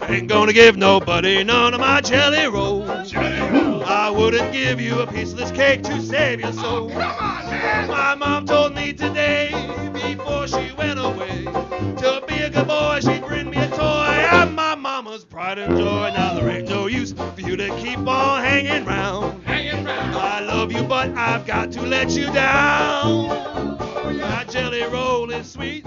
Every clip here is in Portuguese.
Ain't gonna give nobody none of my jelly rolls. I wouldn't give you a piece of this cake to save your soul. My mom told me today, before she went away, to be a good boy, she'd bring me a toy. I'm my mama's pride and joy. Now there ain't no use for you to keep on hanging round. I love you, but I've got to let you down. My jelly roll is sweet.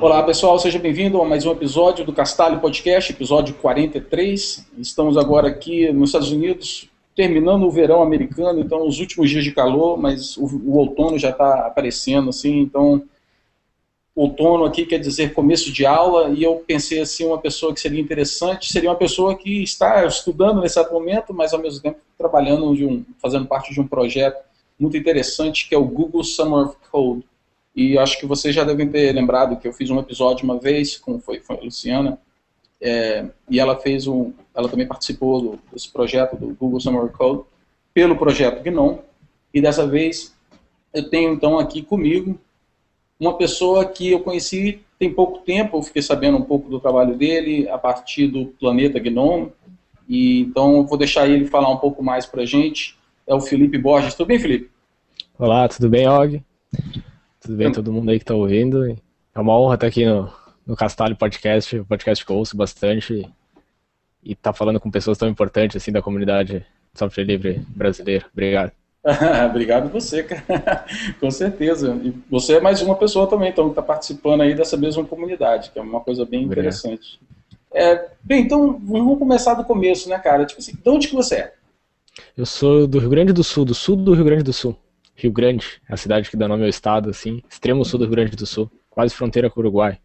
Olá pessoal, seja bem-vindo a mais um episódio do Castalho Podcast, episódio 43. Estamos agora aqui nos Estados Unidos, terminando o verão americano, então os últimos dias de calor, mas o outono já está aparecendo, assim, então outono aqui quer dizer começo de aula, e eu pensei assim, uma pessoa que seria interessante, seria uma pessoa que está estudando nesse exato momento, mas ao mesmo tempo trabalhando, fazendo parte de um projeto muito interessante, que é o Google Summer of Code. E acho que vocês já devem ter lembrado que eu fiz um episódio uma vez, como foi a Luciana, e ela também participou desse projeto do Google Summer Code, pelo projeto GNOME, e dessa vez eu tenho então aqui comigo uma pessoa que eu conheci tem pouco tempo, eu fiquei sabendo um pouco do trabalho dele a partir do Planeta GNOME, e então eu vou deixar ele falar um pouco mais pra gente, é o Felipe Borges. Tudo bem, Felipe? Olá, tudo bem, Og? Tudo bem, todo mundo aí que está ouvindo. É uma honra estar aqui no Castalho Podcast, podcast que eu ouço bastante, e estar falando com pessoas tão importantes assim da comunidade de software livre brasileira. Obrigado. Obrigado você, cara. Com certeza. E você é mais uma pessoa também, então, que está participando aí dessa mesma comunidade, que é uma coisa bem interessante. Bem, então, vamos começar do começo, né, cara? Tipo assim, de onde que você é? Eu sou do Rio Grande do sul do Rio Grande do Sul. Rio Grande, a cidade que dá nome ao estado, assim, extremo sul do Rio Grande do Sul, quase fronteira com o Uruguai.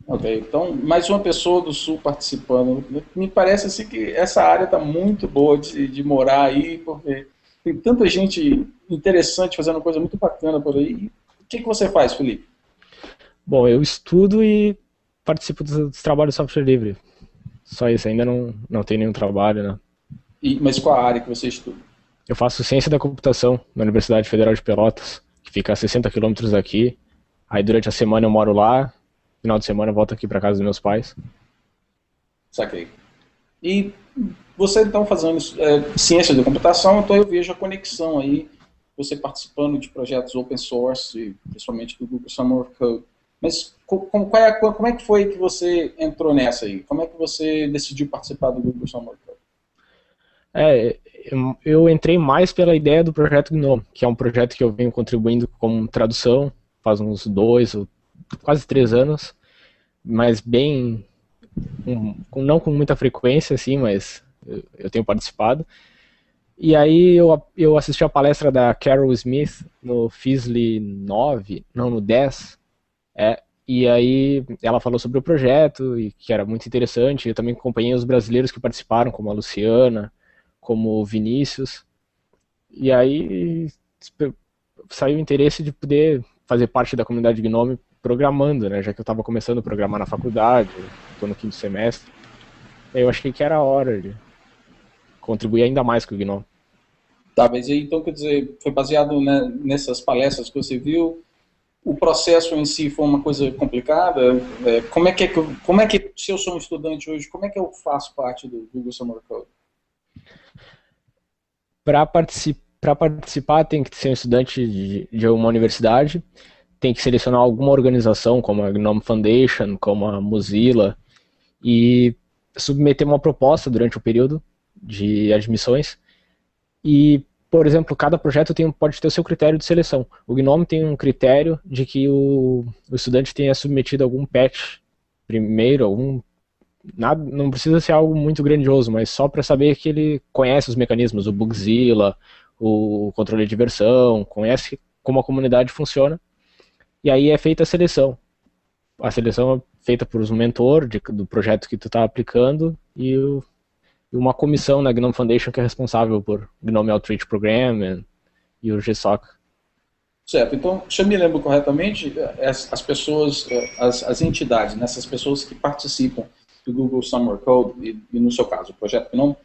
Ok, então mais uma pessoa do sul participando. Me parece assim que essa área está muito boa de morar aí, porque tem tanta gente interessante fazendo coisa muito bacana por aí. O que você faz, Felipe? Bom, eu estudo e participo dos trabalhos de software livre. Só isso, ainda não tenho nenhum trabalho, né? Mas qual a área que você estuda? Eu faço ciência da computação na Universidade Federal de Pelotas, que fica a 60 quilômetros daqui. Aí durante a semana eu moro lá, final de semana eu volto aqui para casa dos meus pais. Saquei. E você então fazendo ciência da computação, então eu vejo a conexão aí, você participando de projetos open source, principalmente do Google Summer of Code. Mas como é que foi que você entrou nessa aí? Como é que você decidiu participar do Google Summer of Code? Eu entrei mais pela ideia do projeto GNOME, que é um projeto que eu venho contribuindo com tradução faz uns 2 ou quase 3 anos, mas bem, não com muita frequência, assim, mas eu tenho participado. E aí eu assisti a palestra da Carol Smith no FISLI 9, não, no 10, e aí ela falou sobre o projeto, e que era muito interessante. Eu também acompanhei os brasileiros que participaram, como a Luciana, como o Vinícius, e aí saiu o interesse de poder fazer parte da comunidade GNOME programando, né, já que eu estava começando a programar na faculdade, estou no 5º semestre, eu achei que era a hora de contribuir ainda mais com o GNOME. Tá, mas aí, então, quer dizer, foi baseado, né, nessas palestras que você viu, o processo em si foi uma coisa complicada? Como é que, se eu sou um estudante hoje, como é que eu faço parte do Google Summer Code? Para participar tem que ser um estudante de uma universidade, tem que selecionar alguma organização, como a GNOME Foundation, como a Mozilla, e submeter uma proposta durante o período de admissões. E, por exemplo, cada projeto pode ter o seu critério de seleção. O GNOME tem um critério de que o estudante tenha submetido algum patch primeiro, não precisa ser algo muito grandioso, mas só para saber que ele conhece os mecanismos, o Bugzilla, o controle de versão, conhece como a comunidade funciona, e aí é feita a seleção. A seleção é feita por um mentor do projeto que tu está aplicando, e uma comissão na GNOME Foundation que é responsável por GNOME Outreach Program e o GSOC. Certo, então, se eu me lembro corretamente, as pessoas, as entidades, né, essas pessoas que participam do Google Summer Code, e no seu caso, o projeto GNOME,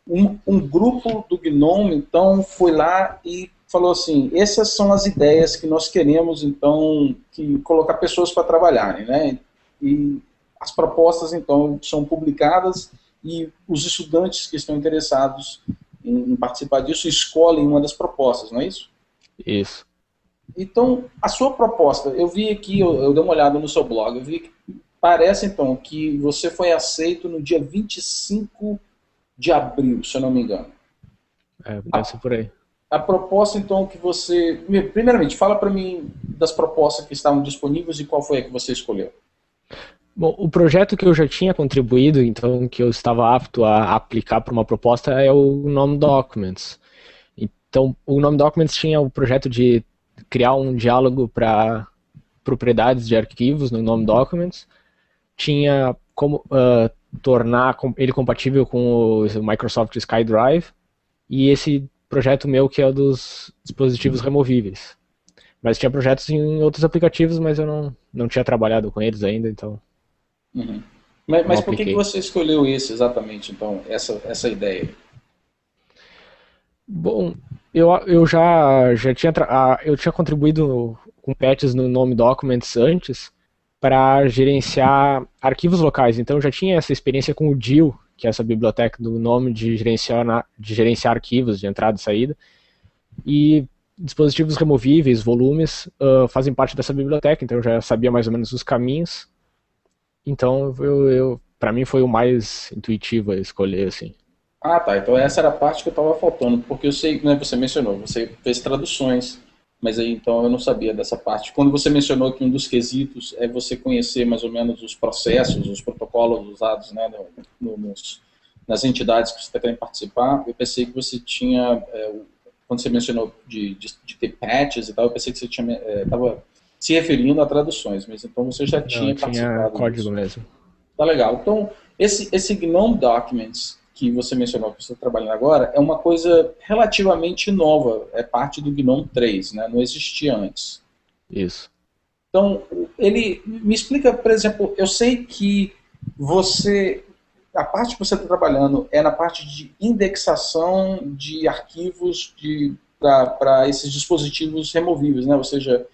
um grupo do GNOME, então, foi lá e falou assim, essas são as ideias que nós queremos, então, colocar pessoas para trabalharem, né? E as propostas, então, são publicadas e os estudantes que estão interessados em participar disso escolhem uma das propostas, não é isso? Isso. Então, a sua proposta, eu vi aqui, eu dei uma olhada no seu blog, eu vi que parece, então, que você foi aceito no dia 25 de abril, se eu não me engano. Deve ser por aí. A proposta, então, que você... Primeiramente, fala para mim das propostas que estavam disponíveis e qual foi a que você escolheu. Bom, o projeto que eu já tinha contribuído, então, que eu estava apto a aplicar para uma proposta, é o GNOME Documents. Então, o GNOME Documents tinha o projeto de criar um diálogo para propriedades de arquivos no GNOME Documents, tinha como tornar ele compatível com o Microsoft SkyDrive, e esse projeto meu que é o dos dispositivos removíveis. Mas tinha projetos em outros aplicativos, mas eu não tinha trabalhado com eles ainda, então... Uhum. Mas por que você escolheu esse exatamente, então, essa ideia? Bom, eu já tinha contribuído com patches no GNOME Documents antes para gerenciar arquivos locais, então eu já tinha essa experiência com o DIL, que é essa biblioteca do GNOME de gerenciar arquivos de entrada e saída, e dispositivos removíveis, volumes, fazem parte dessa biblioteca, então eu já sabia mais ou menos os caminhos, então para mim foi o mais intuitivo a escolher, assim. Ah, tá. Então essa era a parte que eu estava faltando, porque eu sei, né, você mencionou, você fez traduções, mas aí então eu não sabia dessa parte. Quando você mencionou que um dos quesitos é você conhecer mais ou menos os processos, os protocolos usados, né, nas entidades que você está querendo participar, eu pensei que você tinha, quando você mencionou de ter patches e tal, eu pensei que você estava se referindo a traduções, mas então você já tinha participado código disso. mesmo. Tá legal. Então, esse GNOME Documents que você mencionou que você está trabalhando agora é uma coisa relativamente nova, é parte do GNOME 3, né? Não existia antes. Isso. Então, ele me explica, por exemplo, eu sei que a parte que você está trabalhando é na parte de indexação de arquivos para esses dispositivos removíveis, né? Ou seja,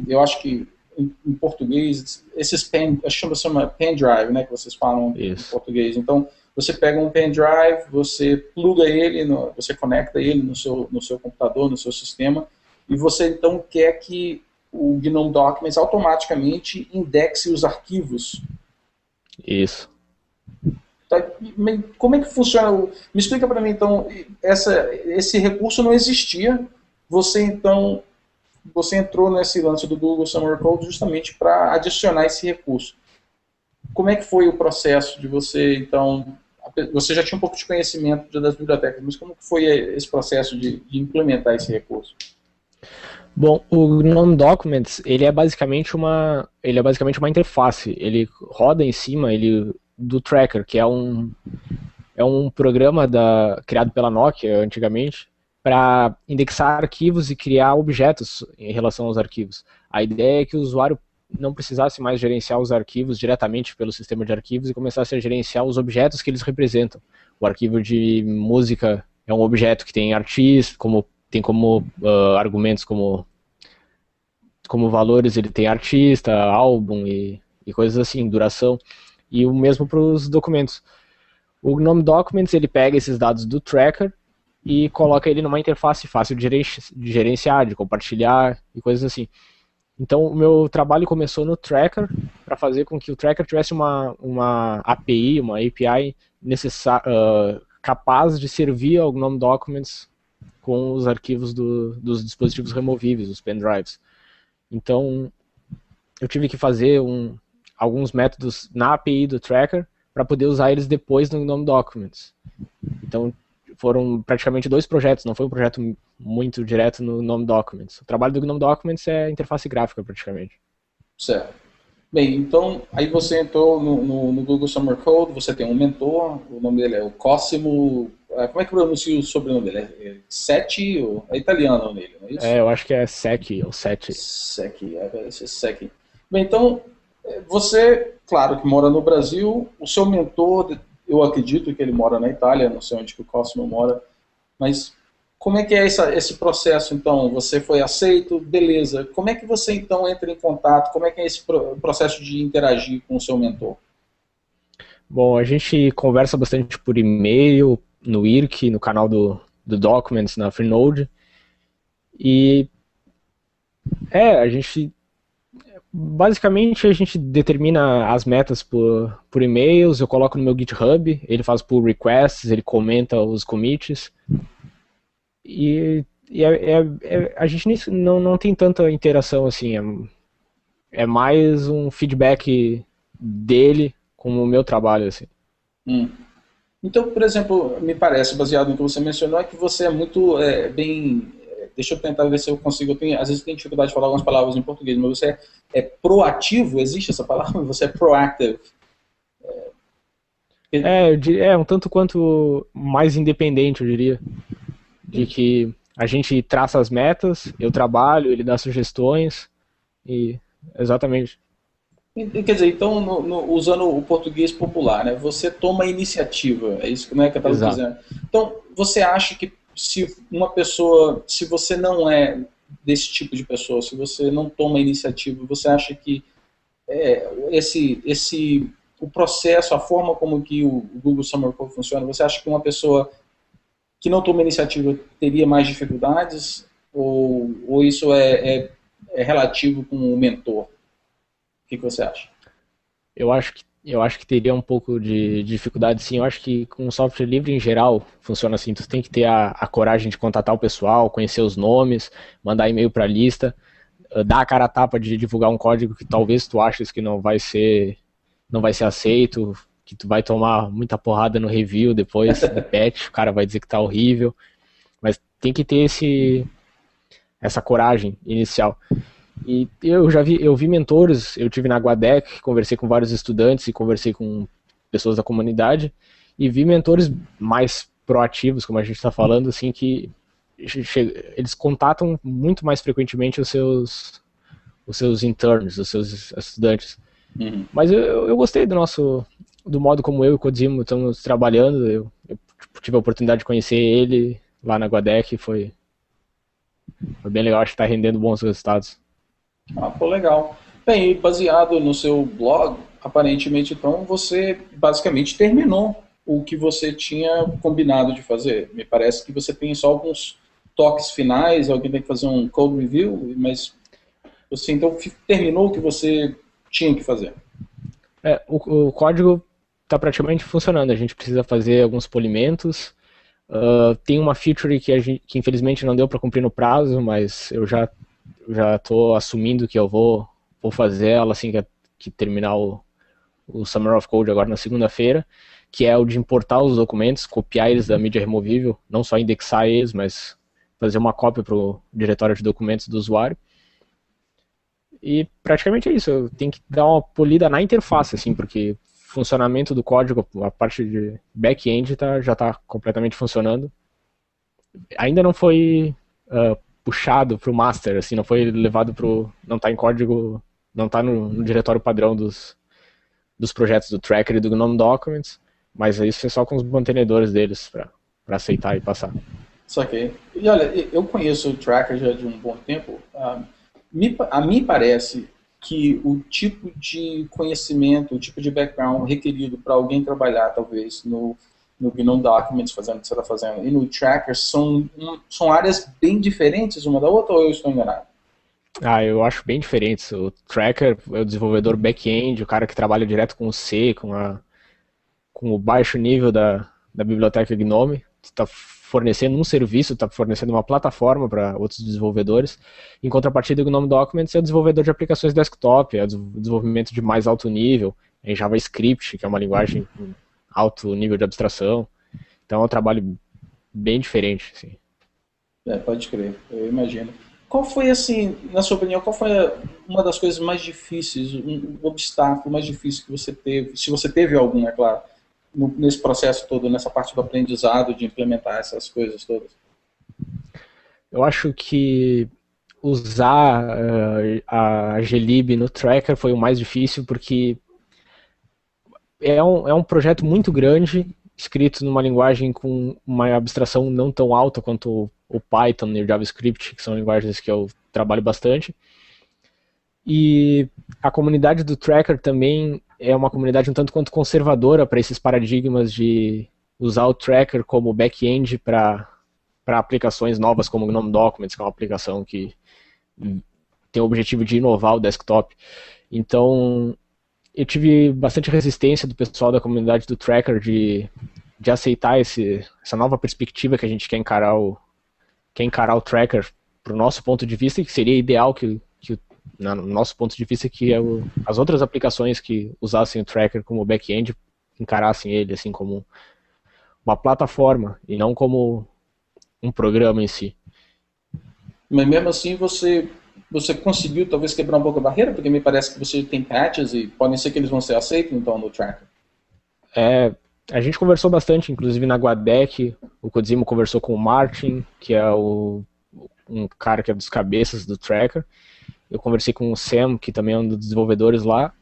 eu acho que em português, esses acho que chama pendrive, né? Que vocês falam em português. Então, você pega um pendrive, você pluga ele, você conecta ele no seu computador, no seu sistema, e você então quer que o GNOME Documents automaticamente indexe os arquivos. Isso. Tá, como é que funciona? Me explica para mim então, esse recurso não existia, você entrou nesse lance do Google Summer Code justamente para adicionar esse recurso. Como é que foi o processo de você, então, você já tinha um pouco de conhecimento das bibliotecas, mas como que foi esse processo de implementar esse recurso? Bom, o GNOME Documents, ele é basicamente uma interface, ele roda em cima do Tracker, que é um programa criado pela Nokia antigamente, para indexar arquivos e criar objetos em relação aos arquivos. A ideia é que o usuário não precisasse mais gerenciar os arquivos diretamente pelo sistema de arquivos e começasse a gerenciar os objetos que eles representam. O arquivo de música é um objeto que tem artista, tem como argumentos como valores, ele tem artista, álbum e coisas assim, duração. E o mesmo para os documentos. O GNOME Documents, ele pega esses dados do Tracker e coloca ele numa interface fácil de gerenciar, de compartilhar e coisas assim. Então, o meu trabalho começou no Tracker, para fazer com que o Tracker tivesse uma API, uma API capaz de servir ao GNOME Documents com os arquivos dos dispositivos removíveis, os pendrives. Então, eu tive que fazer alguns métodos na API do Tracker para poder usar eles depois no GNOME Documents. Então, foram praticamente 2 projetos, não foi um projeto muito direto no GNOME Documents. O trabalho do GNOME Documents é interface gráfica, praticamente. Certo. Bem, então, aí você entrou no Google Summer Code, você tem um mentor, o nome dele é o Cosimo... Como é que pronuncia o sobrenome dele? É Seti? É italiano nele, não é isso? Eu acho que é Seki, ou Seti. Seki. Bem, então, você, claro que mora no Brasil, o seu mentor... Eu acredito que ele mora na Itália, não sei onde que o Cosimo mora, mas como é que é esse processo, então? Você foi aceito, beleza. Como é que você, então, entra em contato? Como é que é esse processo de interagir com o seu mentor? Bom, a gente conversa bastante por e-mail, no IRC, no canal do Documents, na Freenode. E a gente basicamente a gente determina as metas por e-mails, eu coloco no meu GitHub, ele faz pull requests, ele comenta os commits. A gente não tem tanta interação assim, é mais um feedback dele com o meu trabalho, assim. Então, por exemplo, me parece, baseado no que você mencionou, é que você é muito bem... Deixa eu tentar ver se eu consigo... às vezes tenho dificuldade de falar algumas palavras em português, mas você é proativo? Existe essa palavra? Você é proactive? Um tanto quanto mais independente, eu diria. De que a gente traça as metas, eu trabalho, ele dá sugestões, e exatamente. Quer dizer, então, usando o português popular, né, você toma a iniciativa, é isso, não é que eu estava dizendo. Então, você acha que se uma pessoa, se você não é desse tipo de pessoa, se você não toma a iniciativa, você acha que o processo, a forma como que o Google Summer Code funciona, você acha que uma pessoa que não toma iniciativa teria mais dificuldades? Ou isso é relativo com o mentor? O que você acha? Eu acho que teria um pouco de dificuldade, sim. Eu acho que com o software livre em geral funciona assim. Tu tem que ter a coragem de contatar o pessoal, conhecer os nomes, mandar e-mail para a lista, dar a cara a tapa de divulgar um código que talvez tu aches que não vai ser aceito, que tu vai tomar muita porrada no review depois do patch, o cara vai dizer que tá horrível. Mas tem que ter essa coragem inicial. E eu vi mentores, eu tive na Guadec, conversei com vários estudantes e conversei com pessoas da comunidade, e vi mentores mais proativos, como a gente está falando, assim, que eles contatam muito mais frequentemente os seus interns, os seus estudantes. Mas eu gostei do modo como eu e o Codimo estamos trabalhando. Eu tive a oportunidade de conhecer ele lá na Guadec, foi bem legal, acho que está rendendo bons resultados. Pô, legal. Bem, e baseado no seu blog, aparentemente, então, você basicamente terminou o que você tinha combinado de fazer. Me parece que você tem só alguns toques finais, alguém tem que fazer um code review, mas você então terminou o que você tinha que fazer. O código está praticamente funcionando, a gente precisa fazer alguns polimentos. Tem uma feature que infelizmente não deu para cumprir no prazo, mas eu já estou assumindo que eu vou fazer ela assim que terminar o Summer of Code agora na segunda-feira, que é o de importar os documentos, copiar eles da mídia removível, não só indexar eles, mas fazer uma cópia para o diretório de documentos do usuário. E praticamente é isso, eu tenho que dar uma polida na interface, assim, porque o funcionamento do código, a parte de back-end já está completamente funcionando. Ainda não foi puxado para o master, assim, não foi levado não está em código, não está no diretório padrão dos projetos do Tracker e do GNOME Documents, mas isso é só com os mantenedores deles para aceitar e passar. Saquei. E olha, eu conheço o Tracker já de um bom tempo. A mim parece que o tipo de conhecimento, o tipo de background requerido para alguém trabalhar, talvez, no GNOME Documents, fazendo o que você está fazendo, e no Tracker, são áreas bem diferentes uma da outra, ou eu estou enganado? Eu acho bem diferentes. O Tracker é o desenvolvedor back-end, o cara que trabalha direto com o C, com o baixo nível da biblioteca GNOME, está fornecendo um serviço, está fornecendo uma plataforma para outros desenvolvedores. Em contrapartida, o GNOME Documents é o desenvolvedor de aplicações desktop, é o desenvolvimento de mais alto nível, em JavaScript, que é uma linguagem com alto nível de abstração. Então é um trabalho bem diferente. Assim. Pode crer, eu imagino. Qual foi, assim, na sua opinião, qual foi uma das coisas mais difíceis, um obstáculo mais difícil que você teve, se você teve algum, é claro, nesse processo todo, nessa parte do aprendizado, de implementar essas coisas todas? Eu acho que usar a glib no Tracker foi o mais difícil, porque é um projeto muito grande escrito numa linguagem com uma abstração não tão alta quanto o Python e o JavaScript, que são linguagens que eu trabalho bastante. E a comunidade do Tracker também é uma comunidade um tanto quanto conservadora para esses paradigmas de usar o Tracker como back-end para aplicações novas como o GNOME Documents, que é uma aplicação que tem o objetivo de inovar o desktop. Então, eu tive bastante resistência do pessoal da comunidade do Tracker de aceitar essa nova perspectiva que a gente quer encarar o Tracker para o nosso ponto de vista, e que seria ideal no nosso ponto de vista, que as outras aplicações que usassem o Tracker como back-end encarassem ele assim como uma plataforma e não como um programa em si. Mas mesmo assim você conseguiu talvez quebrar um pouco a barreira, porque me parece que você tem patches e podem ser que eles vão ser aceitos então no Tracker. A gente conversou bastante, inclusive na Guadec, o Codizimo conversou com o Martin, que é um cara que é dos cabeças do Tracker. Eu conversei com o Sam, que também é um dos desenvolvedores lá,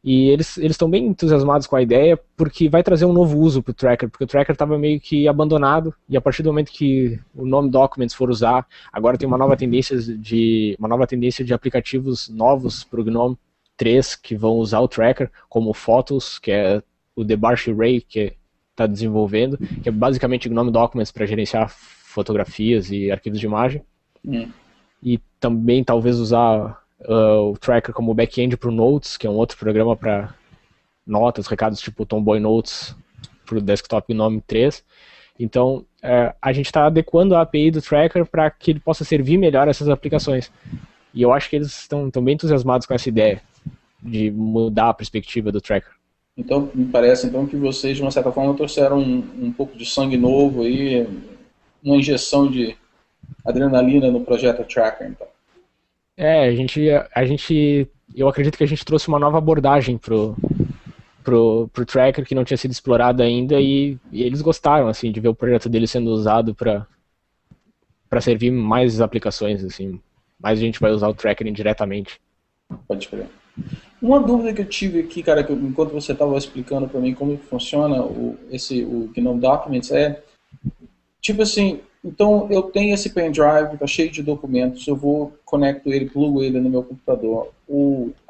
e eles estão bem entusiasmados com a ideia, porque vai trazer um novo uso para o Tracker, porque o Tracker estava meio que abandonado, e a partir do momento que o GNOME Documents for usar, agora tem uma nova tendência de aplicativos novos para o GNOME 3, que vão usar o Tracker, como o Photos, que é o Debarch Ray, que está desenvolvendo, que é basicamente o GNOME Documents para gerenciar fotografias e arquivos de imagem. E também talvez usar o Tracker como back-end para o Notes, que é um outro programa para notas, recados tipo Tomboy Notes para o desktop GNOME 3. Então, a gente está adequando a API do Tracker para que ele possa servir melhor essas aplicações. E eu acho que eles estão bem entusiasmados com essa ideia de mudar a perspectiva do Tracker. Então, me parece então que vocês, de uma certa forma, trouxeram um pouco de sangue novo aí, uma injeção de adrenalina no projeto Tracker, então. Eu acredito que a gente trouxe uma nova abordagem pro Tracker que não tinha sido explorado ainda, e eles gostaram assim de ver o projeto dele sendo usado para servir mais aplicações, assim. Mais gente vai usar o Tracker indiretamente. Pode crer. Uma dúvida que eu tive aqui, cara, enquanto você estava explicando para mim como funciona o GNOME Documents, tipo assim, então eu tenho esse pendrive, tá cheio de documentos, eu conecto ele, plugo ele no meu computador.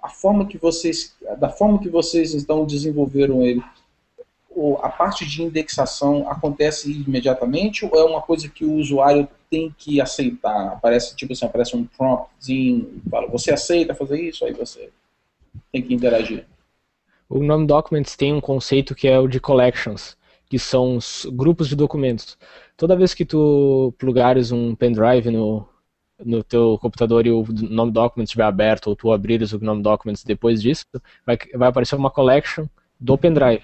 Da forma que vocês então desenvolveram ele, a parte de indexação acontece imediatamente ou é uma coisa que o usuário tem que aceitar? Aparece um promptzinho, fala, você aceita fazer isso, aí você tem que interagir. O GNOME Documents tem um conceito que é o de collections, que são os grupos de documentos. Toda vez que tu plugares um pendrive no teu computador e o GNOME Documents estiver aberto, ou tu abrires o GNOME Documents depois disso, vai aparecer uma collection do pendrive.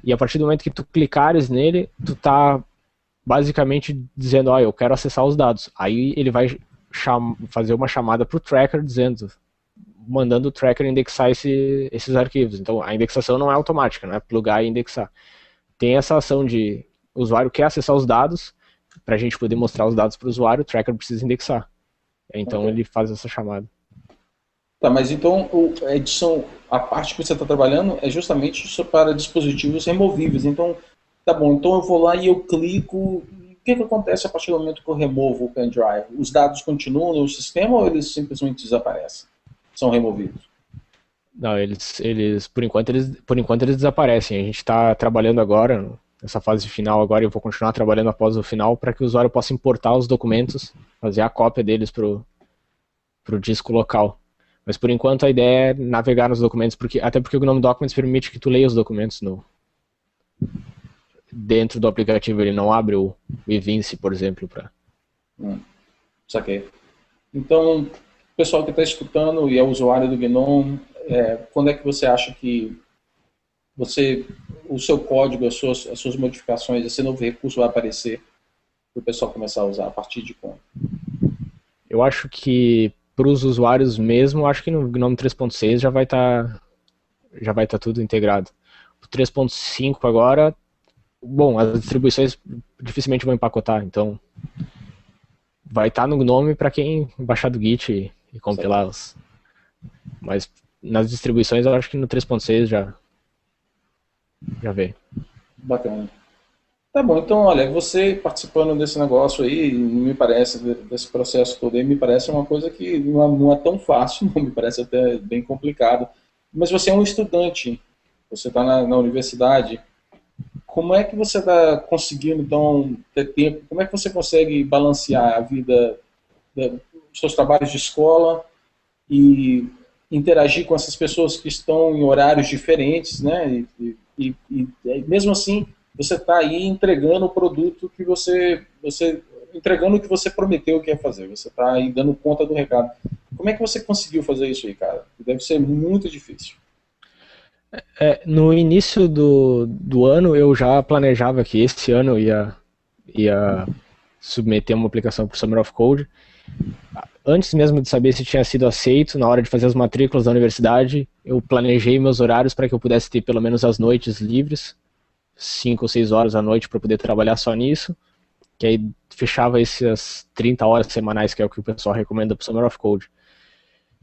E a partir do momento que tu clicares nele, tu tá basicamente dizendo, eu quero acessar os dados. Aí ele vai fazer uma chamada para o Tracker mandando o Tracker indexar esses arquivos. Então a indexação não é automática, não é plugar e indexar. Tem essa ação de o usuário quer acessar os dados, para a gente poder mostrar os dados para o usuário, o Tracker precisa indexar. Então ele faz essa chamada. Tá, mas então a parte que você está trabalhando é justamente para dispositivos removíveis. Então, tá bom, então eu vou lá e eu clico. O que acontece a partir do momento que eu removo o pendrive? Os dados continuam no sistema ou eles simplesmente desaparecem? São removidos? Não, por enquanto eles desaparecem. A gente está trabalhando agora, nessa fase final agora, e eu vou continuar trabalhando após o final, para que o usuário possa importar os documentos, fazer a cópia deles para o disco local. Mas por enquanto a ideia é navegar nos documentos, até porque o GNOME Documents permite que tu leia os documentos dentro do aplicativo. Ele não abre o evince, por exemplo. Saquei. Então, o pessoal que está escutando e é usuário do GNOME, quando é que você acha que o seu código, as suas modificações, esse novo recurso vai aparecer para o pessoal começar a usar? A partir de quando? Eu acho que para os usuários mesmo, acho que no GNOME 3.6 já vai estar tudo integrado. O 3.5 agora, bom, as distribuições dificilmente vão empacotar, então vai estar no GNOME para quem baixar do Git e compilar mas nas distribuições eu acho que no 3.6 já veio. Bacana. Tá bom, então olha, você participando desse negócio aí, me parece, desse processo todo aí, me parece uma coisa que não é tão fácil, não, me parece até bem complicado. Mas você é um estudante, você está na universidade. Como é que você está conseguindo, então, ter tempo? Como é que você consegue balancear a vida, os seus trabalhos de escola e interagir com essas pessoas que estão em horários diferentes, né? E mesmo assim, você está aí entregando o produto que você entregando o que você prometeu que ia fazer. Você está aí dando conta do recado. Como é que você conseguiu fazer isso aí, cara? Deve ser muito difícil. No início do ano eu já planejava que esse ano eu ia submeter uma aplicação para o Summer of Code. Antes mesmo de saber se tinha sido aceito, na hora de fazer as matrículas da universidade, eu planejei meus horários para que eu pudesse ter pelo menos as noites livres, 5 ou 6 horas à noite para poder trabalhar só nisso, que aí fechava essas 30 horas semanais, que é o que o pessoal recomenda para o Summer of Code.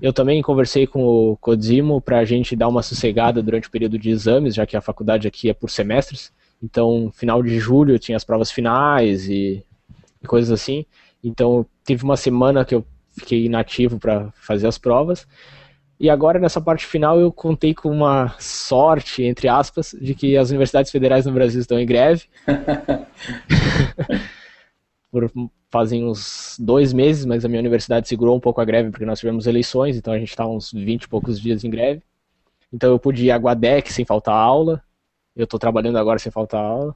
Eu também conversei com o Codimo para a gente dar uma sossegada durante o período de exames, já que a faculdade aqui é por semestres. Então, final de julho tinha as provas finais e coisas assim. Então, teve uma semana que eu fiquei inativo para fazer as provas. E agora, nessa parte final, eu contei com uma sorte, entre aspas, de que as universidades federais no Brasil estão em greve. Fazem uns 2 meses, mas a minha universidade segurou um pouco a greve porque nós tivemos eleições, então a gente está uns 20 e poucos dias em greve. Então eu pude ir à Guadec sem faltar aula, eu estou trabalhando agora sem faltar aula,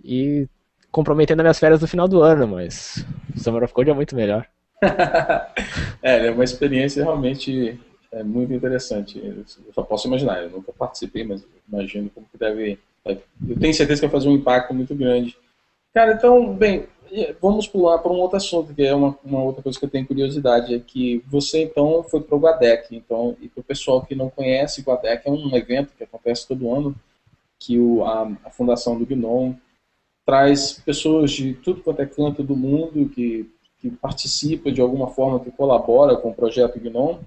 e comprometendo as minhas férias no final do ano, mas o Summer of Code é muito melhor. É uma experiência realmente muito interessante. Eu só posso imaginar, eu nunca participei, mas imagino como que deve... Eu tenho certeza que vai fazer um impacto muito grande. Cara, então, bem, vamos pular para um outro assunto, que é uma outra coisa que eu tenho curiosidade, é que você, então, foi para o Guadec. Então, e para o pessoal que não conhece, o Guadec é um evento que acontece todo ano, que a Fundação do GNOME traz pessoas de tudo quanto é canto do mundo que participa de alguma forma, que colabora com o projeto GNOME,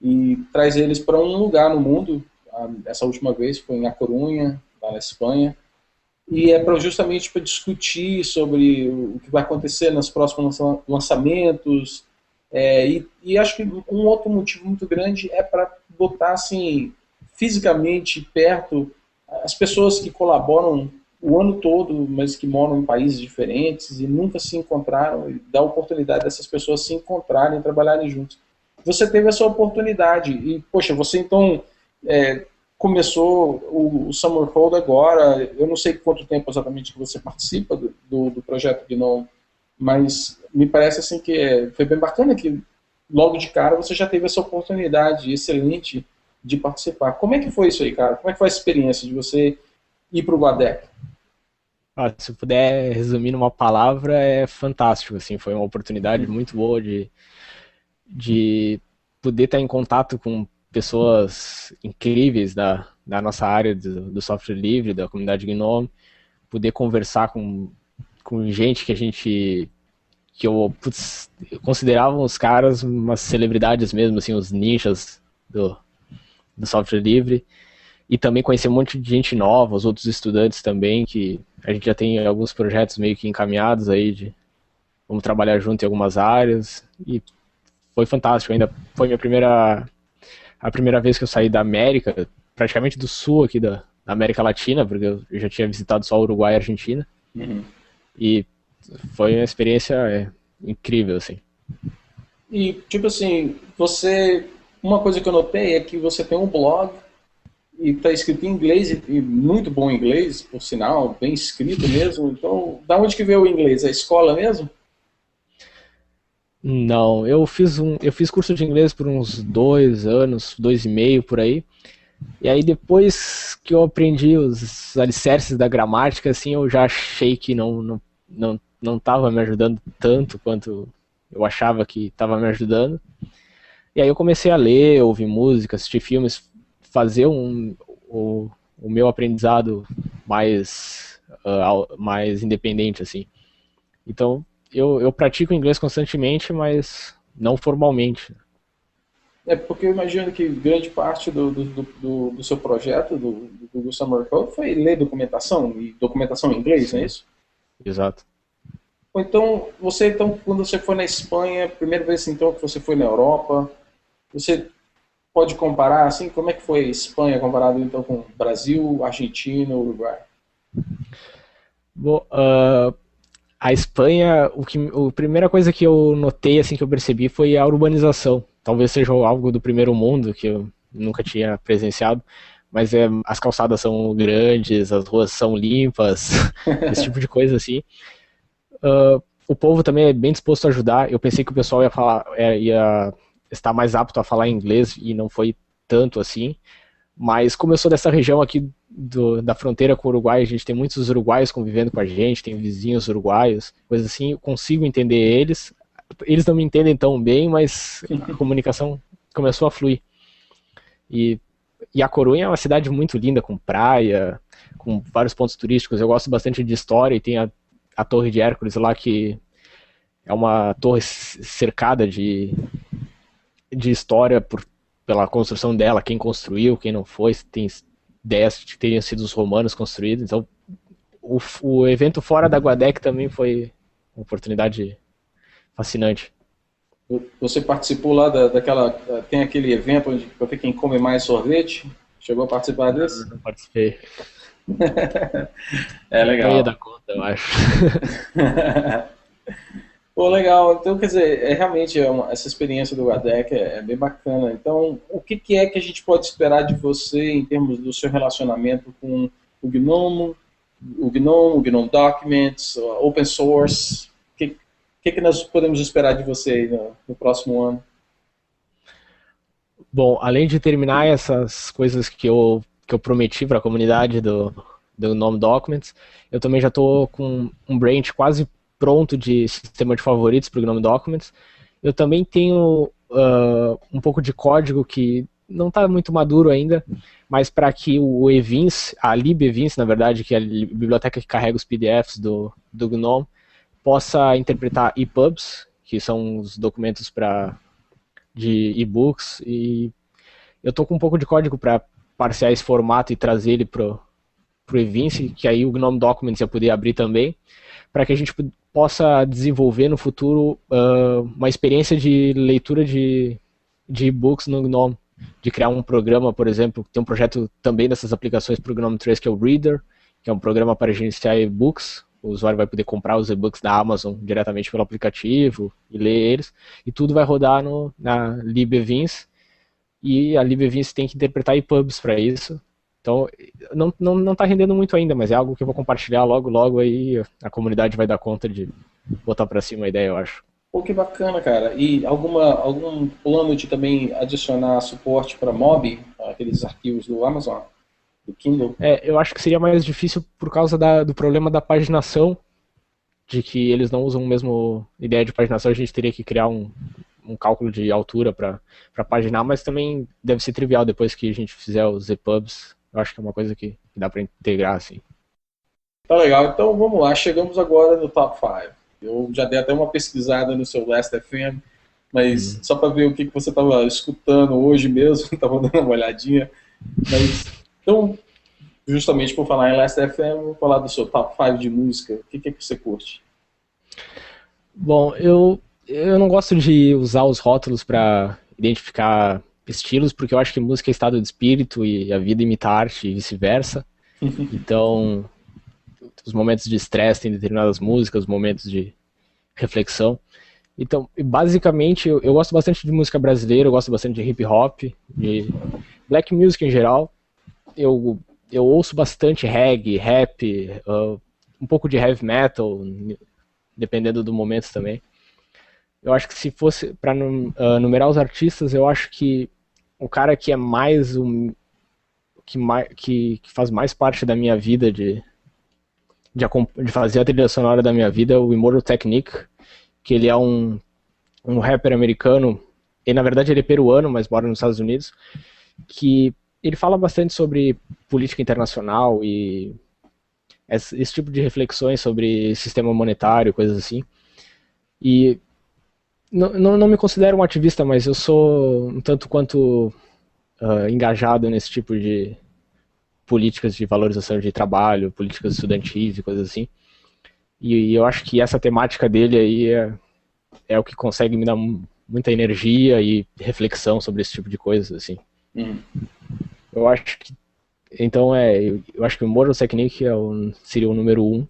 e traz eles para um lugar no mundo. Essa última vez foi em A Corunha, lá na Espanha, e é justamente para discutir sobre o que vai acontecer nos próximos lançamentos, e acho que um outro motivo muito grande é para botar assim, fisicamente perto as pessoas que colaboram o ano todo, mas que moram em países diferentes e nunca se encontraram, e dar a oportunidade dessas pessoas se encontrarem e trabalharem juntos. Você teve essa oportunidade e, poxa, você então começou o Summer Code agora. Eu não sei quanto tempo exatamente que você participa do projeto GNOME, mas me parece assim que foi bem bacana que logo de cara você já teve essa oportunidade excelente de participar. Como é que foi isso aí, cara? Como é que foi a experiência de você ir para o Guadec? Se eu puder resumir numa palavra, é fantástico. Assim, foi uma oportunidade muito boa de poder estar em contato com pessoas incríveis da nossa área do software livre, da comunidade GNOME, poder conversar com gente que eu considerava os caras umas celebridades mesmo, assim, os ninjas do software livre, e também conhecer um monte de gente nova, os outros estudantes também, que a gente já tem alguns projetos meio que encaminhados aí, vamos trabalhar junto em algumas áreas, e foi fantástico. Ainda foi a primeira vez que eu saí da América, praticamente do sul aqui da América Latina, porque eu já tinha visitado só Uruguai e Argentina. Uhum. E foi uma experiência incrível, assim. E, tipo assim, uma coisa que eu notei é que você tem um blog e está escrito em inglês, e muito bom inglês, por sinal, bem escrito mesmo. Então, da onde que veio o inglês? É a escola mesmo? Não, eu fiz curso de inglês por uns 2 anos, 2 e meio por aí. E aí depois que eu aprendi os alicerces da gramática, assim, eu já achei que não estava me ajudando tanto quanto eu achava que estava me ajudando. E aí eu comecei a ler, ouvir música, assistir filmes, fazer o meu aprendizado mais independente, assim. Então, eu pratico inglês constantemente, mas não formalmente. Porque eu imagino que grande parte do seu projeto, do Google Summer Code, foi ler documentação, e documentação em inglês, não é isso? exato. Então, quando você foi na Espanha, primeira vez então que você foi na Europa, você pode comparar, assim, como é que foi a Espanha comparado então com Brasil, Argentina, Uruguai? Bom, a Espanha, a primeira coisa que eu notei, assim, que eu percebi foi a urbanização. Talvez seja algo do primeiro mundo que eu nunca tinha presenciado, mas as calçadas são grandes, as ruas são limpas, esse tipo de coisa assim. O povo também é bem disposto a ajudar. Eu pensei que o pessoal ia estar mais apto a falar inglês e não foi tanto assim. Mas como eu sou dessa região aqui da fronteira com o Uruguai, a gente tem muitos uruguaios convivendo com a gente, tem vizinhos uruguaios, coisas assim, eu consigo entender eles. Eles não me entendem tão bem, mas a comunicação começou a fluir. E a Corunha é uma cidade muito linda, com praia, com vários pontos turísticos. Eu gosto bastante de história e tem a Torre de Hércules lá, que é uma torre cercada de história pela construção dela, quem construiu, quem não foi, tem ideias de que teriam sido os romanos construídos. Então, o evento fora da Guadec também foi uma oportunidade fascinante. Você participou lá daquela. Tem aquele evento onde para ver quem come mais sorvete? Chegou a participar desse? Não participei. É legal. Não ia dar conta, eu acho. Pô, legal. Então, quer dizer, realmente essa experiência do Guadec é bem bacana. Então, o que é que a gente pode esperar de você em termos do seu relacionamento com o GNOME, o GNOME Documents, Open Source? O que nós podemos esperar de você aí no próximo ano? Bom, além de terminar essas coisas que eu prometi para a comunidade do GNOME Documents, eu também já estou com um branch quase pronto de sistema de favoritos para o GNOME Documents. Eu também tenho um pouco de código que não está muito maduro ainda, mas para que o Evins, a libevins, na verdade, que é a biblioteca que carrega os PDFs do GNOME, possa interpretar EPUBs, que são os documentos de e-books, e eu estou com um pouco de código para parsear esse formato e trazer ele para o Evince, que aí o GNOME Documents ia poder abrir também, para que a gente possa desenvolver no futuro uma experiência de leitura de e-books no GNOME, de criar um programa, por exemplo, tem um projeto também dessas aplicações para o GNOME 3, que é o Reader, que é um programa para gerenciar e-books. O usuário vai poder comprar os e-books da Amazon diretamente pelo aplicativo e ler eles, e tudo vai rodar na libevins, e a libevins tem que interpretar EPUBs para isso. Então, não está rendendo muito ainda, mas é algo que eu vou compartilhar logo aí a comunidade vai dar conta de botar para cima a ideia, eu acho. Pô, que bacana, cara. E algum plano de também adicionar suporte para MOBI, aqueles arquivos do Amazon, do Kindle? Eu acho que seria mais difícil por causa do problema da paginação, de que eles não usam a mesma ideia de paginação, a gente teria que criar um cálculo de altura para paginar, mas também deve ser trivial depois que a gente fizer os EPUBs. Eu acho que é uma coisa que dá para integrar, assim. Tá legal, então vamos lá, chegamos agora no Top 5. Eu já dei até uma pesquisada no seu Last.fm, mas só para ver o que você estava escutando hoje mesmo, estava dando uma olhadinha. Mas, então, justamente por falar em Last.fm, vou falar do seu Top 5 de música. O que você curte? Bom, eu não gosto de usar os rótulos para identificar estilos, porque eu acho que música é estado de espírito e a vida imita a arte e vice-versa. Então, os momentos de estresse têm determinadas músicas, os momentos de reflexão. Então, basicamente, eu gosto bastante de música brasileira, eu gosto bastante de hip hop, de black music em geral. Eu ouço bastante reggae, rap, um pouco de heavy metal, dependendo do momento também. Eu acho que se fosse para numerar os artistas, eu acho que o cara que é mais que faz mais parte da minha vida de fazer a trilha sonora da minha vida é o Immortal Technique, que ele é um rapper americano, e na verdade ele é peruano, mas mora nos Estados Unidos, que ele fala bastante sobre política internacional e esse tipo de reflexões sobre sistema monetário, coisas assim. E não me considero um ativista, mas eu sou um tanto quanto engajado nesse tipo de políticas de valorização de trabalho, políticas estudantis e coisas assim. E eu acho que essa temática dele aí é o que consegue me dar muita energia e reflexão sobre esse tipo de coisas, assim. Eu acho que então eu acho que o Immortal Technique seria o número 1.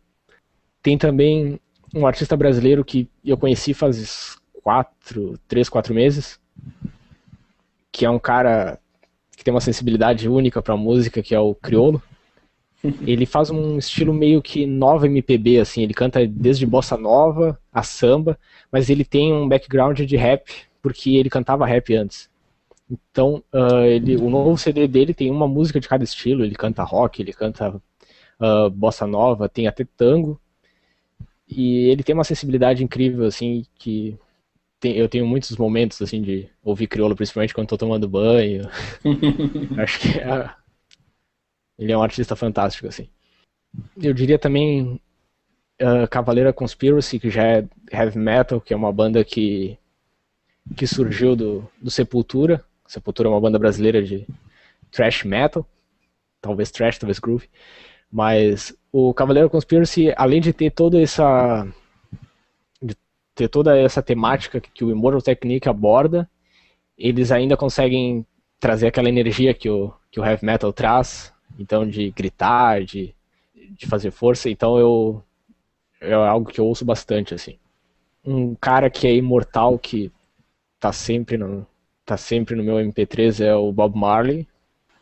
Tem também um artista brasileiro que eu conheci faz 3, 4 meses, que é um cara que tem uma sensibilidade única pra música, que é o Criolo. Ele faz um estilo meio que nova MPB, assim, ele canta desde bossa nova a samba, mas ele tem um background de rap, porque ele cantava rap antes. Então, o novo CD dele tem uma música de cada estilo, ele canta rock, ele canta bossa nova, tem até tango, e ele tem uma sensibilidade incrível, assim, que eu tenho muitos momentos, assim, de ouvir crioulo, principalmente quando estou tomando banho. Acho que ele é um artista fantástico, assim. Eu diria também Cavaleira Conspiracy, que já é heavy metal, que é uma banda que surgiu do Sepultura. Sepultura é uma banda brasileira de thrash metal, talvez thrash, talvez groove, mas o Cavaleiro Conspiracy, além de ter toda essa temática que o Immortal Technique aborda, eles ainda conseguem trazer aquela energia que o heavy metal traz, então de gritar, de fazer força. Então é algo que eu ouço bastante, assim. Um cara que é imortal, que tá sempre no meu MP3 é o Bob Marley.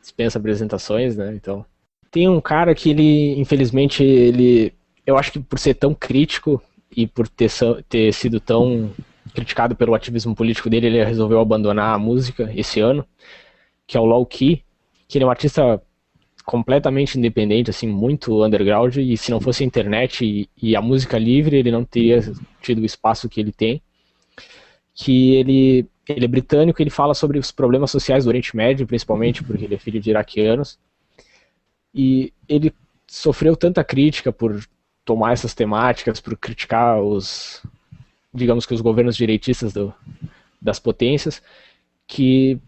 Dispensa apresentações, né? Então, tem um cara que infelizmente, eu acho que por ser tão crítico e por ter sido tão criticado pelo ativismo político dele, ele resolveu abandonar a música esse ano, que é o Low Key, que ele é um artista completamente independente, assim, muito underground, e se não fosse a internet e a música livre, ele não teria tido o espaço que ele tem. Que ele é britânico, ele fala sobre os problemas sociais do Oriente Médio, principalmente porque ele é filho de iraquianos, e ele sofreu tanta crítica por tomar essas temáticas, por criticar digamos que os governos direitistas das potências, que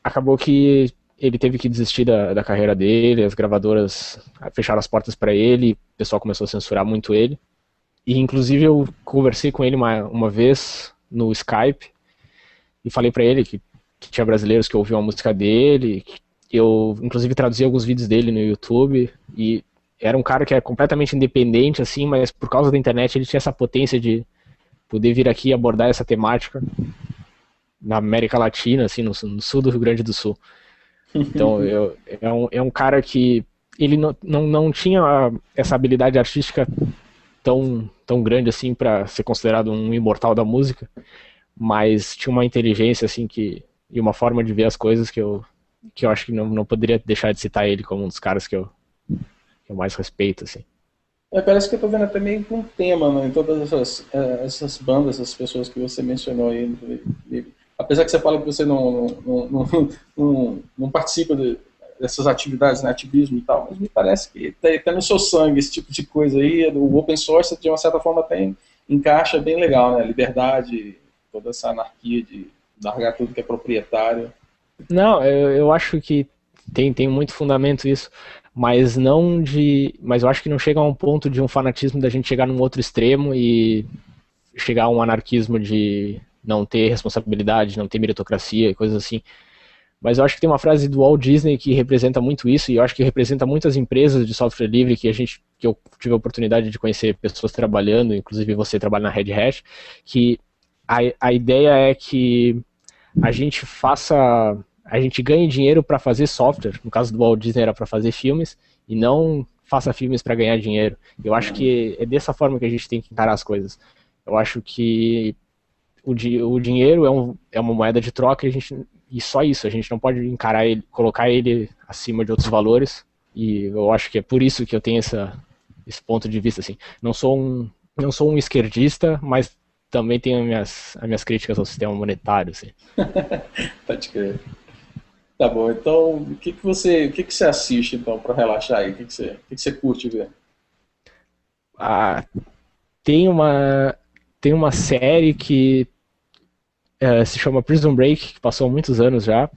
acabou que ele teve que desistir da carreira dele, as gravadoras fecharam as portas para ele, o pessoal começou a censurar muito ele, e inclusive eu conversei com ele uma vez no Skype, e falei pra ele que tinha brasileiros que ouviam a música dele, eu inclusive traduzi alguns vídeos dele no YouTube, e era um cara que era completamente independente, assim, mas por causa da internet ele tinha essa potência de poder vir aqui e abordar essa temática na América Latina, assim, no sul do Rio Grande do Sul. Então é um cara que ele não tinha essa habilidade artística tão grande assim para ser considerado um imortal da música, mas tinha uma inteligência assim e uma forma de ver as coisas que eu acho que não poderia deixar de citar ele como um dos caras que eu mais respeito, assim. Parece que eu estou vendo até meio que um tema, né, em todas essas bandas, essas pessoas que você mencionou aí. Apesar que você fala que você não participa dessas atividades, né, ativismo e tal, mas me parece que está no seu sangue esse tipo de coisa aí. O open source, de uma certa forma, encaixa bem legal, né? Liberdade, toda essa anarquia de largar tudo que é proprietário. Não, eu acho que tem muito fundamento isso, mas eu acho que não chega a um ponto de um fanatismo da gente chegar num outro extremo e chegar a um anarquismo de não ter responsabilidade, não ter meritocracia e coisas assim. Mas eu acho que tem uma frase do Walt Disney que representa muito isso, e eu acho que representa muitas empresas de software livre que eu tive a oportunidade de conhecer pessoas trabalhando, inclusive você trabalha na Red Hat, que a ideia é que a gente ganhe dinheiro para fazer software. No caso do Walt Disney era para fazer filmes, e não faça filmes para ganhar dinheiro. Eu acho que é dessa forma que a gente tem que encarar as coisas. Eu acho que o dinheiro é uma moeda de troca, e só isso, a gente não pode colocar ele acima de outros valores, e eu acho que é por isso que eu tenho esse ponto de vista, assim. Não sou um esquerdista, mas também tenho as minhas críticas ao sistema monetário, assim. Pode crer. Tá bom, então o que você assiste então para relaxar aí? O que você curte ver? Tem uma série que se chama Prison Break, que passou há muitos anos já.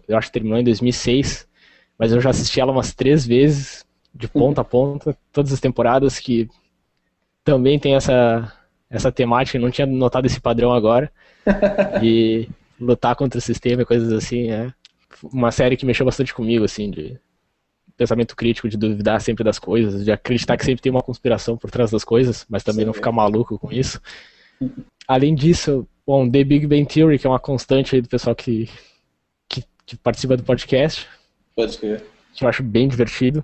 Eu acho que terminou em 2006, mas eu já assisti ela umas 3 vezes, de ponta a ponta, todas as temporadas, que também tem essa temática, eu não tinha notado esse padrão agora, de lutar contra o sistema e coisas assim, uma série que mexeu bastante comigo, assim, de pensamento crítico, de duvidar sempre das coisas, de acreditar que sempre tem uma conspiração por trás das coisas, mas também não ficar maluco com isso. Além disso, bom, The Big Bang Theory, que é uma constante aí do pessoal que participa do podcast. Pode ser. Que eu acho bem divertido.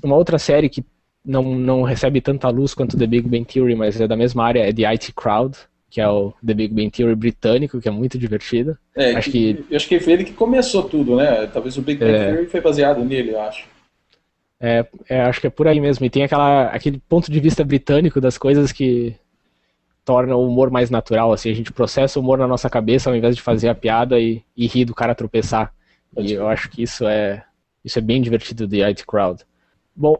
Uma outra série que não recebe tanta luz quanto The Big Bang Theory, mas é da mesma área, é The IT Crowd, que é o The Big Bang Theory britânico, que é muito divertido. Eu acho que foi ele que começou tudo, né? Talvez o Big Bang Theory foi baseado nele, eu acho. Acho que é por aí mesmo. E tem aquele ponto de vista britânico das coisas que torna o humor mais natural, assim. A gente processa o humor na nossa cabeça ao invés de fazer a piada e rir do cara tropeçar. E eu acho que isso é bem divertido, The IT Crowd. Bom,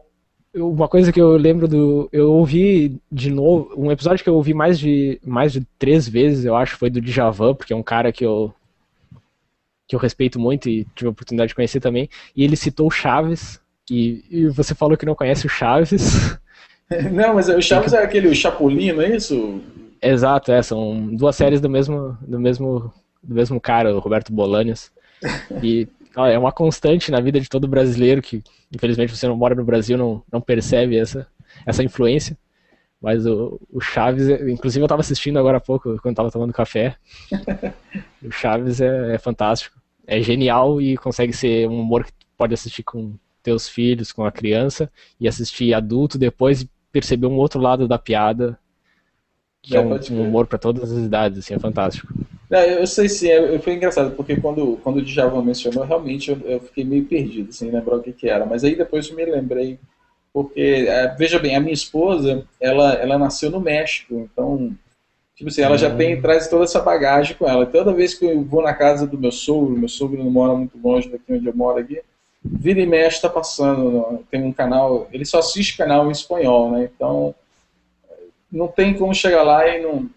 uma coisa que eu lembro eu ouvi de novo, um episódio que eu ouvi mais de 3 vezes, eu acho, foi do Djavan, porque é um cara que eu respeito muito e tive a oportunidade de conhecer também, e ele citou o Chaves, e você falou que não conhece o Chaves. Não, mas o Chaves é aquele Chapolin, não é isso? Exato, são 2 séries do mesmo cara, o Roberto Bolanhos, e é uma constante na vida de todo brasileiro que, infelizmente, você não mora no Brasil, não percebe essa influência. Mas o Chaves, inclusive eu estava assistindo agora há pouco, quando estava tomando café. O Chaves é fantástico. É genial e consegue ser um humor que tu pode assistir com teus filhos, com a criança, e assistir adulto depois e perceber um outro lado da piada, que é um humor para todas as idades, assim, é fantástico. Eu sei sim, foi engraçado, porque quando o Djavan mencionou, realmente eu fiquei meio perdido, sem lembrar o que era, mas aí depois eu me lembrei, porque, veja bem, a minha esposa, ela nasceu no México, então, tipo assim, ela já traz toda essa bagagem com ela. Toda vez que eu vou na casa do meu sogro não mora muito longe daqui onde eu moro aqui, vira e mexe tá passando, tem um canal, ele só assiste canal em espanhol, né, então não tem como chegar lá e não...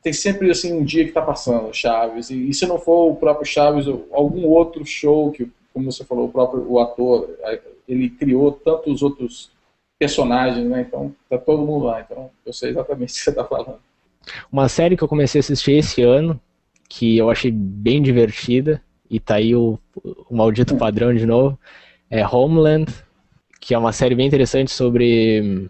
Tem sempre assim um dia que está passando Chaves, e se não for o próprio Chaves, algum outro show que, como você falou, o ator, ele criou tantos outros personagens, né? Então tá todo mundo lá, então eu sei exatamente o que você está falando. Uma série que eu comecei a assistir esse ano, que eu achei bem divertida, e tá aí o maldito padrão de novo, é Homeland, que é uma série bem interessante sobre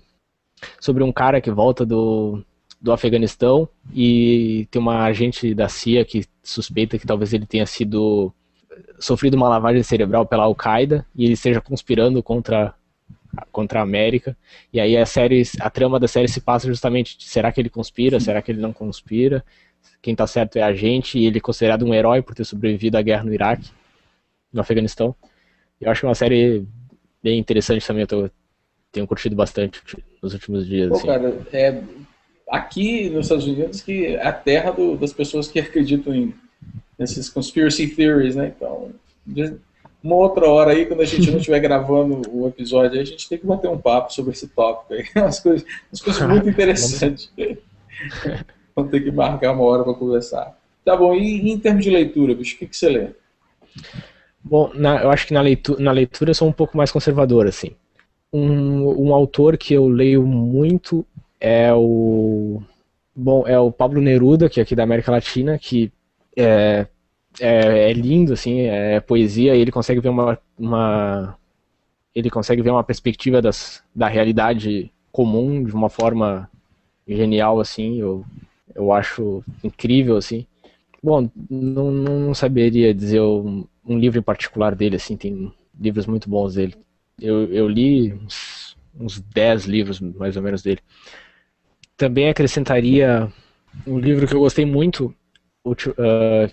um cara que volta do Afeganistão e tem uma agente da CIA que suspeita que talvez ele tenha sofrido uma lavagem cerebral pela Al-Qaeda e ele esteja conspirando contra a América. E aí a trama da série se passa justamente de, será que ele conspira, será que ele não conspira, quem tá certo é a gente, e ele é considerado um herói por ter sobrevivido à guerra no Iraque, no Afeganistão. Eu acho que é uma série bem interessante também, eu tenho curtido bastante nos últimos dias. Pô, cara, aqui nos Estados Unidos que é a terra das pessoas que acreditam nesses conspiracy theories, né? Então, uma outra hora aí, quando a gente não estiver gravando o episódio, a gente tem que bater um papo sobre esse tópico aí. Umas coisas muito interessantes. Vamos ter que marcar uma hora para conversar. Tá bom, e em termos de leitura, bicho, o que você lê? Bom, eu acho que na leitura eu sou um pouco mais conservador, assim. Um autor que eu leio muito é o Pablo Neruda, que é aqui da América Latina, que é lindo, assim, é poesia, e ele consegue ver uma perspectiva da realidade comum de uma forma genial, assim, eu acho incrível, assim. Bom, não saberia dizer um livro em particular dele, assim, tem livros muito bons dele. Eu li uns 10 livros, mais ou menos, dele. Também acrescentaria um livro que eu gostei muito,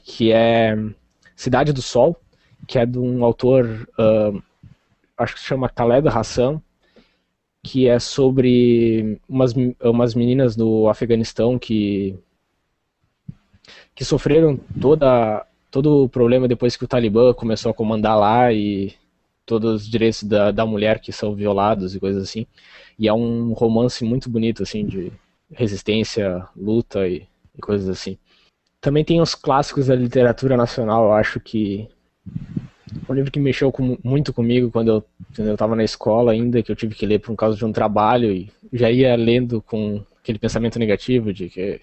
que é Cidade do Sol, que é de um autor, acho que se chama Khaled Hassan, que é sobre umas meninas do Afeganistão que sofreram todo o problema depois que o Talibã começou a comandar lá, e todos os direitos da mulher que são violados e coisas assim. E é um romance muito bonito, assim, de resistência, luta e coisas assim. Também tem os clássicos da literatura nacional. Eu acho que um livro que mexeu muito comigo quando eu estava na escola ainda, que eu tive que ler por causa de um trabalho, e já ia lendo com aquele pensamento negativo de que,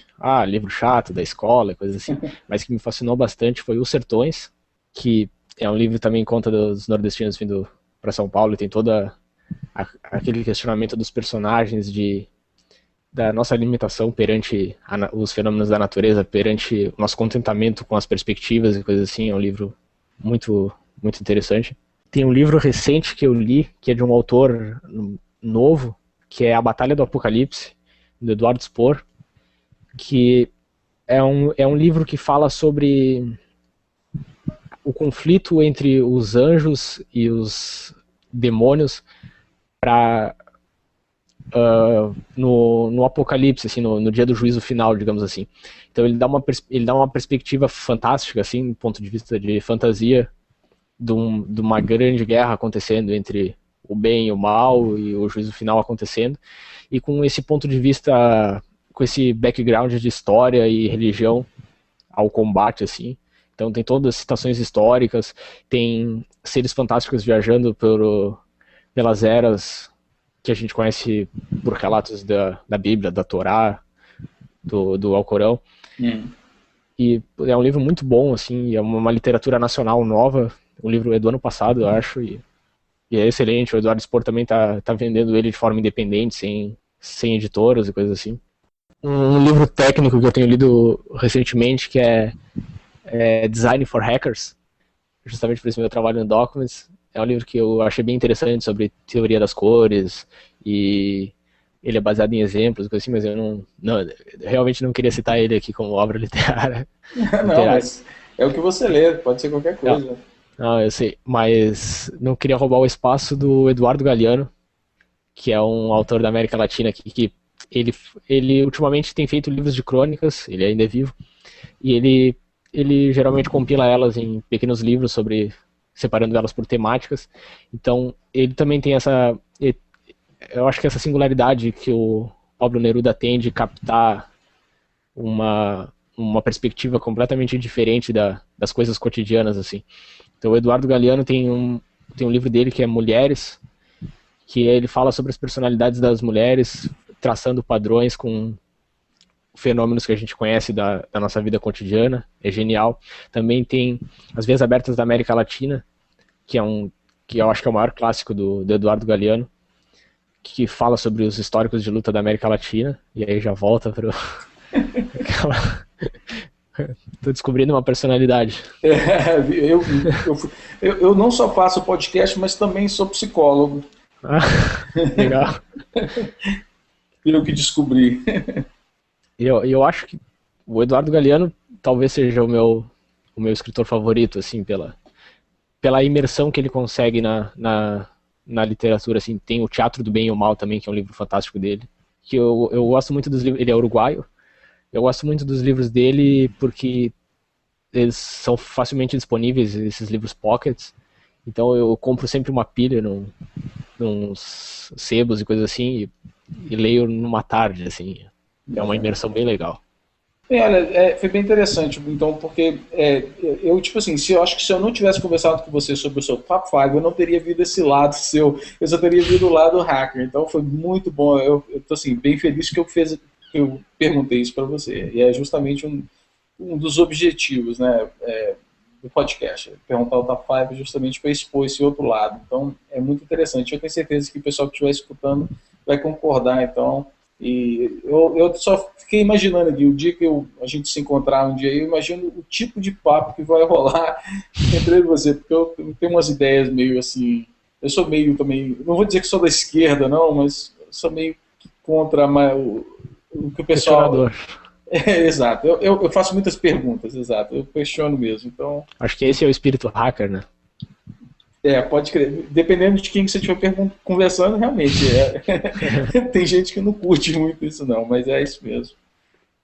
livro chato da escola, coisa assim, mas que me fascinou bastante foi Os Sertões, que é um livro que também conta dos nordestinos vindo para São Paulo, e tem toda aquele questionamento dos personagens, da nossa limitação perante os fenômenos da natureza, perante o nosso contentamento com as perspectivas e coisas assim. É um livro muito, muito interessante. Tem um livro recente que eu li, que é de um autor novo, que é A Batalha do Apocalipse, do Eduardo Spohr, que é um livro que fala sobre o conflito entre os anjos e os demônios no Apocalipse, assim, no dia do juízo final, digamos assim. Então ele dá uma perspectiva fantástica, assim, do ponto de vista de fantasia, de uma grande guerra acontecendo entre o bem e o mal, e o juízo final acontecendo, e com esse ponto de vista, com esse background de história e religião ao combate, assim. Então tem todas as citações históricas, tem seres fantásticos viajando pelas eras que a gente conhece por relatos da Bíblia, da Torá, do Alcorão. E é um livro muito bom, assim, é uma literatura nacional nova. O livro é do ano passado, eu acho, e é excelente. O Eduardo Spohr também tá vendendo ele de forma independente, sem editoras e coisas assim. Um livro técnico que eu tenho lido recentemente, que é Design for Hackers, justamente por esse meu trabalho no Documents. É um livro que eu achei bem interessante sobre teoria das cores, e ele é baseado em exemplos, coisa assim, mas eu realmente não queria citar ele aqui como obra literária. Não, mas é o que você lê, pode ser qualquer coisa. Não, eu sei, mas não queria roubar o espaço do Eduardo Galeano, que é um autor da América Latina que ele ultimamente tem feito livros de crônicas, ele ainda é vivo, e ele geralmente compila elas em pequenos livros separando elas por temáticas. Então ele também tem eu acho que essa singularidade que o Pablo Neruda tem de captar uma perspectiva completamente diferente das coisas cotidianas, assim. Então o Eduardo Galeano tem um livro dele que é Mulheres, que ele fala sobre as personalidades das mulheres, traçando padrões com fenômenos que a gente conhece da nossa vida cotidiana. É genial. Também tem As Vias Abertas da América Latina, que eu acho que é o maior clássico do Eduardo Galeano, que fala sobre os históricos de luta da América Latina, e aí já volta para Tô descobrindo uma personalidade. Eu não só faço podcast, mas também sou psicólogo. Legal. Eu que descobri. Eu acho que o Eduardo Galeano talvez seja o meu escritor favorito, assim, pela imersão que ele consegue na literatura, assim. Tem o Teatro do Bem e o Mal também, que é um livro fantástico dele, que eu gosto muito dos livros. Ele é uruguaio. Eu gosto muito dos livros dele porque eles são facilmente disponíveis, esses livros pockets. Então eu compro sempre uma pilha nos sebos e coisas assim, e leio numa tarde, assim. É uma imersão bem legal. Olha, foi bem interessante, então, porque eu, tipo assim, eu acho que se eu não tivesse conversado com você sobre o seu Top 5, eu não teria visto esse lado seu, eu só teria visto o lado hacker. Então foi muito bom, eu tô assim, bem feliz que eu perguntei isso para você. E é justamente um dos objetivos, né, do podcast, perguntar o Top 5 justamente para expor esse outro lado. Então é muito interessante. Eu tenho certeza que o pessoal que estiver escutando vai concordar, então. E eu só fiquei imaginando aqui, o dia que a gente se encontrar um dia, eu imagino o tipo de papo que vai rolar entre você, porque eu tenho umas ideias meio assim, eu sou meio também, não vou dizer que sou da esquerda não, mas sou meio contra o que o pessoal... exato, eu faço muitas perguntas, exato, eu questiono mesmo, então... Acho que esse é o espírito hacker, né? Pode crer. Dependendo de quem que você estiver conversando, realmente tem gente que não curte muito isso não, mas é isso mesmo.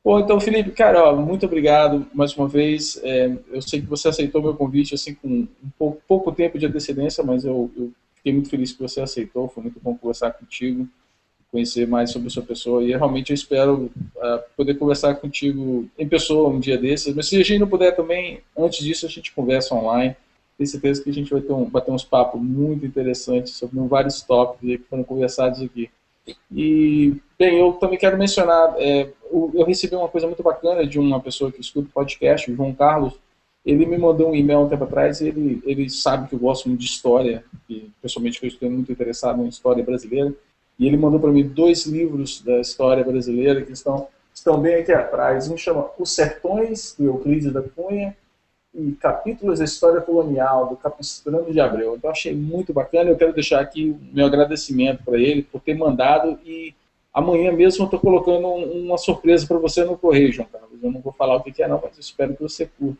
Bom, então, Felipe, cara, muito obrigado mais uma vez. Eu sei que você aceitou meu convite assim com um pouco tempo de antecedência, mas eu fiquei muito feliz que você aceitou. Foi muito bom conversar contigo, conhecer mais sobre a sua pessoa, e realmente eu espero poder conversar contigo em pessoa um dia desses, mas se a gente não puder também, antes disso a gente conversa online. Tenho certeza que a gente vai bater uns papos muito interessantes sobre vários tópicos que foram conversados aqui. E, bem, eu também quero mencionar, eu recebi uma coisa muito bacana de uma pessoa que escuta o podcast, o João Carlos. Ele me mandou um e-mail um tempo atrás, ele sabe que eu gosto muito de história, e pessoalmente eu estou muito interessado em história brasileira, e ele mandou para mim 2 livros da história brasileira que estão bem aqui atrás. Um chama Os Sertões, do Euclides da Cunha, e Capítulos da História Colonial, do Capistrano de Abreu. Então achei muito bacana, eu quero deixar aqui o meu agradecimento para ele por ter mandado, e amanhã mesmo eu estou colocando uma surpresa para você no correio, João Carlos. Eu não vou falar o que é não, mas eu espero que você curta.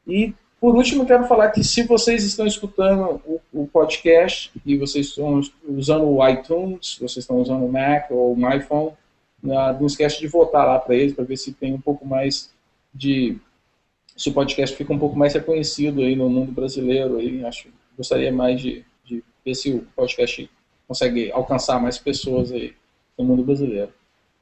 E, por último, quero falar que se vocês estão escutando o podcast e vocês estão usando o iTunes, vocês estão usando o Mac ou o iPhone, não esquece de votar lá para eles, para ver se tem um pouco mais se o podcast fica um pouco mais reconhecido aí no mundo brasileiro. Aí, gostaria mais de ver se o podcast consegue alcançar mais pessoas aí no mundo brasileiro.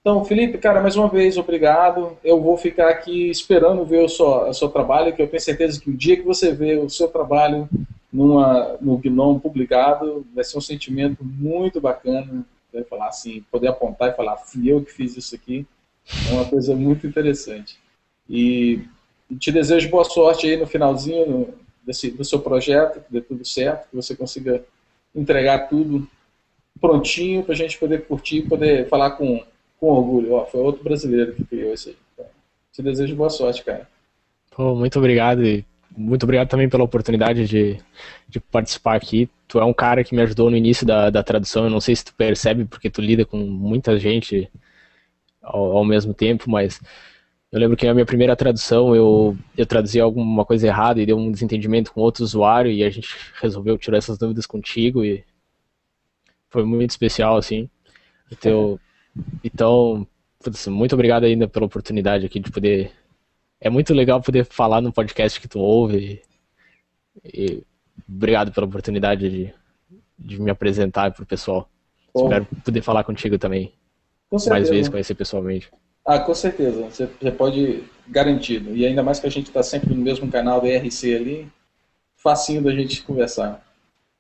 Então, Felipe, cara, mais uma vez, obrigado. Eu vou ficar aqui esperando ver o seu trabalho, que eu tenho certeza que o dia que você vê o seu trabalho no GNOME publicado, vai ser um sentimento muito bacana. Vai falar assim, poder apontar e falar, fui eu que fiz isso aqui. É uma coisa muito interessante. E te desejo boa sorte aí no finalzinho do seu projeto, que dê tudo certo, que você consiga entregar tudo prontinho para a gente poder curtir, poder falar com orgulho. Foi outro brasileiro que criou isso aí. Então, te desejo boa sorte, cara. Pô, muito obrigado, e muito obrigado também pela oportunidade de participar aqui. Tu é um cara que me ajudou no início da tradução. Eu não sei se tu percebe, porque tu lida com muita gente ao mesmo tempo, mas eu lembro que na minha primeira tradução eu traduzi alguma coisa errada e deu um desentendimento com outro usuário, e a gente resolveu tirar essas dúvidas contigo, e foi muito especial, assim. Então, muito obrigado ainda pela oportunidade aqui de poder... É muito legal poder falar no podcast que tu ouve, e obrigado pela oportunidade de me apresentar para o pessoal. Bom, espero poder falar contigo também, mais vezes, conhecer pessoalmente. Com certeza, você pode garantir. E ainda mais que a gente está sempre no mesmo canal da ERC ali, facinho da gente conversar.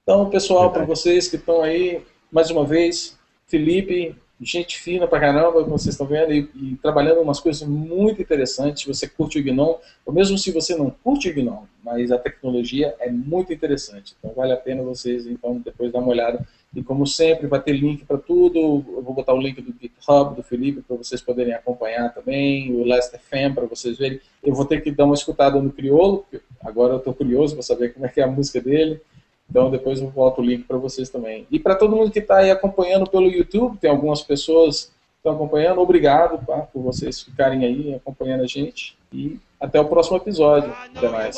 Então, pessoal, para vocês que estão aí, mais uma vez, Felipe, gente fina pra caramba, como vocês estão vendo, e trabalhando umas coisas muito interessantes. Se você curte o GNOME, ou mesmo se você não curte o GNOME, mas a tecnologia é muito interessante. Então vale a pena vocês, então, depois dar uma olhada. E como sempre, vai ter link para tudo. Eu vou botar o link do GitHub do Felipe para vocês poderem acompanhar também, o Last.fm para vocês verem. Eu vou ter que dar uma escutada no Criolo, agora eu estou curioso para saber como é que é a música dele. Então depois eu volto o link para vocês também. E para todo mundo que está aí acompanhando pelo YouTube, tem algumas pessoas que estão acompanhando, obrigado por vocês ficarem aí acompanhando a gente. E até o próximo episódio. Até mais.